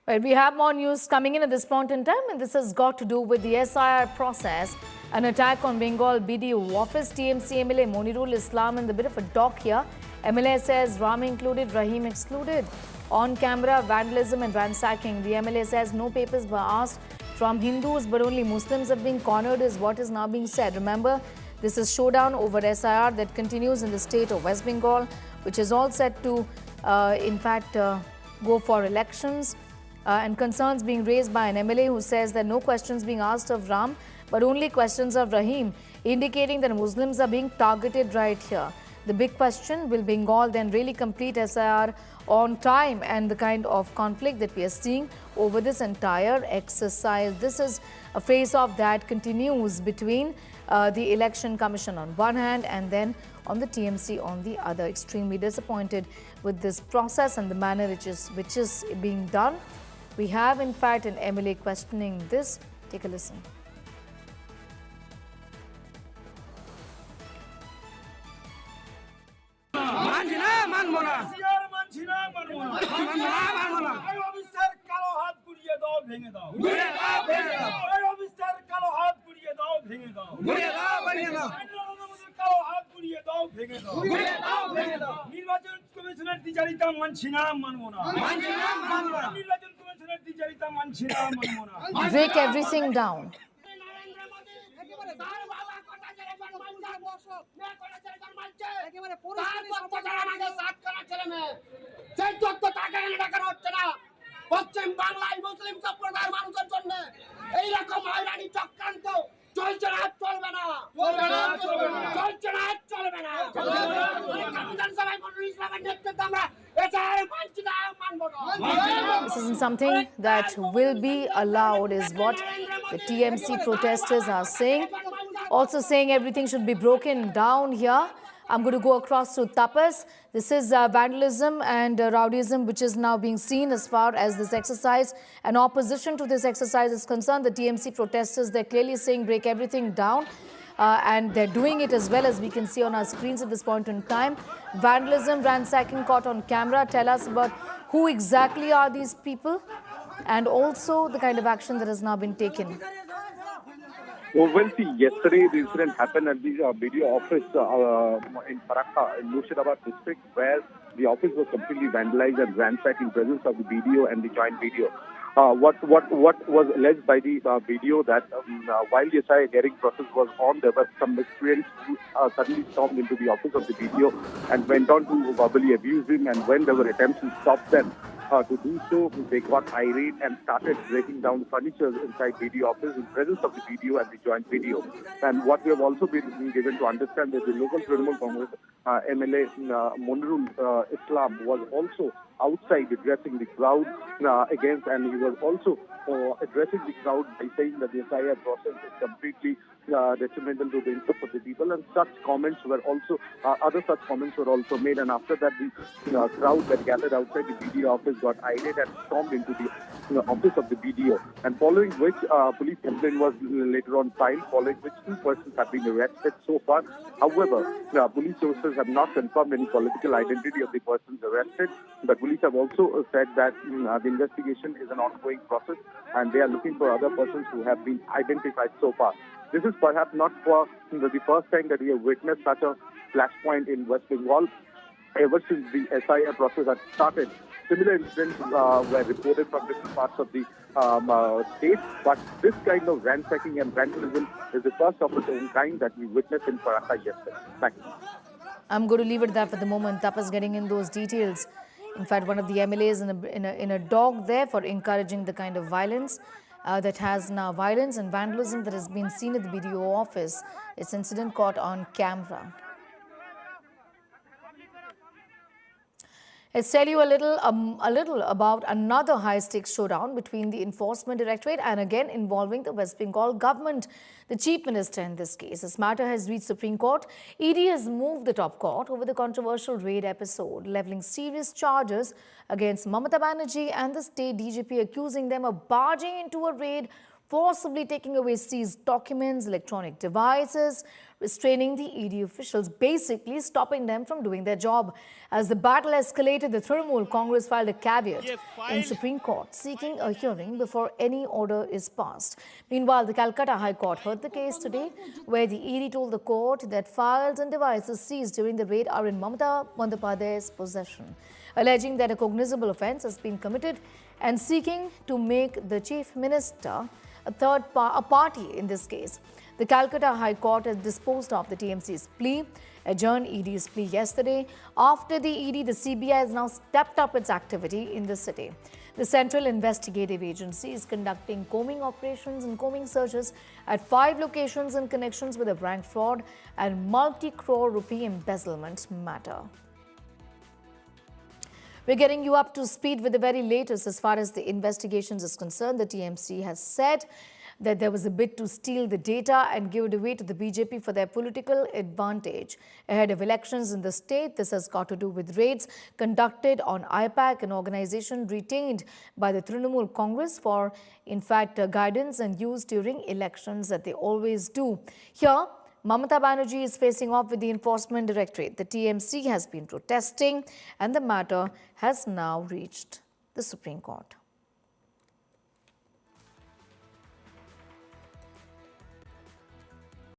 Right, we have more news coming in at this point in time, and this has got to do with the SIR process. An attack on Bengal BDO office, TMC MLA Monirul Islam in the bit of a dock here. MLA says Rama included, Rahim excluded. On camera, vandalism and ransacking. The MLA says no papers were asked from Hindus, but only Muslims have been cornered is what is now being said. Remember, this is showdown over SIR that continues in the state of West Bengal, which is all set to, go for elections. And concerns being raised by an MLA who says that no questions being asked of Ram, but only questions of Rahim, indicating that Muslims are being targeted right here. The big question, will Bengal then really complete SIR on time, and the kind of conflict that we are seeing over this entire exercise? This is a face-off that continues between the Election Commission on one hand and then on the TMC on the other. Extremely disappointed with this process and the manner which is being done. We have, in fact, an MLA questioning this. Take a listen. Break everything down. This isn't something that will be allowed, is what the TMC protesters are saying. Also saying everything should be broken down here. I'm going to go across to Tapas. This is vandalism and rowdyism which is now being seen as far as this exercise. And opposition to this exercise is concerned. The TMC protesters, they're clearly saying break everything down. And they're doing it as well, as we can see on our screens at this point in time. Vandalism, ransacking caught on camera. Tell us about who exactly are these people and also the kind of action that has now been taken. Well, see, yesterday the incident happened at the BDO office in Farakka, in Murshidabad district, where the office was completely vandalized and ransacked in presence of the BDO and the joint BDO. What was alleged by the BDO that while the SIR hearing process was on, there were some miscreants who suddenly stormed into the office of the BDO and went on to verbally abuse him, and when there were attempts to stop them to do so, they got irate and started breaking down furniture inside BDO office in presence of the BDO and the joint BDO. And what we have also been given to understand is the local Trinamool Congress MLA Monirul Islam was also outside addressing the crowd against, and he was also addressing the crowd by saying that the SIR process is completely detrimental to the interest of the people, and such comments were also, other such comments were also made. And after that, the crowd that gathered outside the BDO office got irate and stormed into the office of the BDO. And following which, police complaint was later on filed, following which 2 persons have been arrested so far. However, police sources have not confirmed any political identity of the persons arrested. But police have also said that the investigation is an ongoing process, and they are looking for other persons who have been identified so far. This is perhaps not for the first time that we have witnessed such a flashpoint in West Bengal. Ever since the SIR process had started, similar incidents were reported from different parts of the state. But this kind of ransacking and vandalism is the first of its own kind that we witnessed in Farakka yesterday. Thank you. I'm going to leave it there for the moment. Tapas getting in those details. In fact, one of the MLAs in a dog there for encouraging the kind of violence that has now violence and vandalism that has been seen at the BDO office. This incident caught on camera. Let's tell you a little about another high-stakes showdown between the Enforcement Directorate and again involving the West Bengal government, the Chief Minister in this case. This matter has reached Supreme Court. ED has moved the top court over the controversial raid episode, levelling serious charges against Mamata Banerjee and the State DGP, accusing them of barging into a raid forcibly taking away seized documents, electronic devices, restraining the ED officials, basically stopping them from doing their job. As the battle escalated, the Trinamool Congress filed a caveat in Supreme Court, seeking a hearing before any order is passed. Meanwhile, the Calcutta High Court heard the case today, where the ED told the court that files and devices seized during the raid are in Mamata Banerjee's possession, alleging that a cognizable offence has been committed and seeking to make the Chief Minister a party in this case. The Calcutta High Court has disposed of the TMC's plea, adjourned ED's plea yesterday. After the ED, the CBI has now stepped up its activity in the city. The Central Investigative Agency is conducting combing operations and combing searches at 5 locations in connections with a bank fraud and multi-crore rupee embezzlement matter. We're getting you up to speed with the very latest as far as the investigations is concerned. The TMC has said that there was a bid to steal the data and give it away to the BJP for their political advantage ahead of elections in the state. This has got to do with raids conducted on IPAC, an organization retained by the Trinamool Congress for, in fact, guidance and use during elections that they always do. Here, Mamata Banerjee is facing off with the Enforcement Directorate. The TMC has been protesting and the matter has now reached the Supreme Court.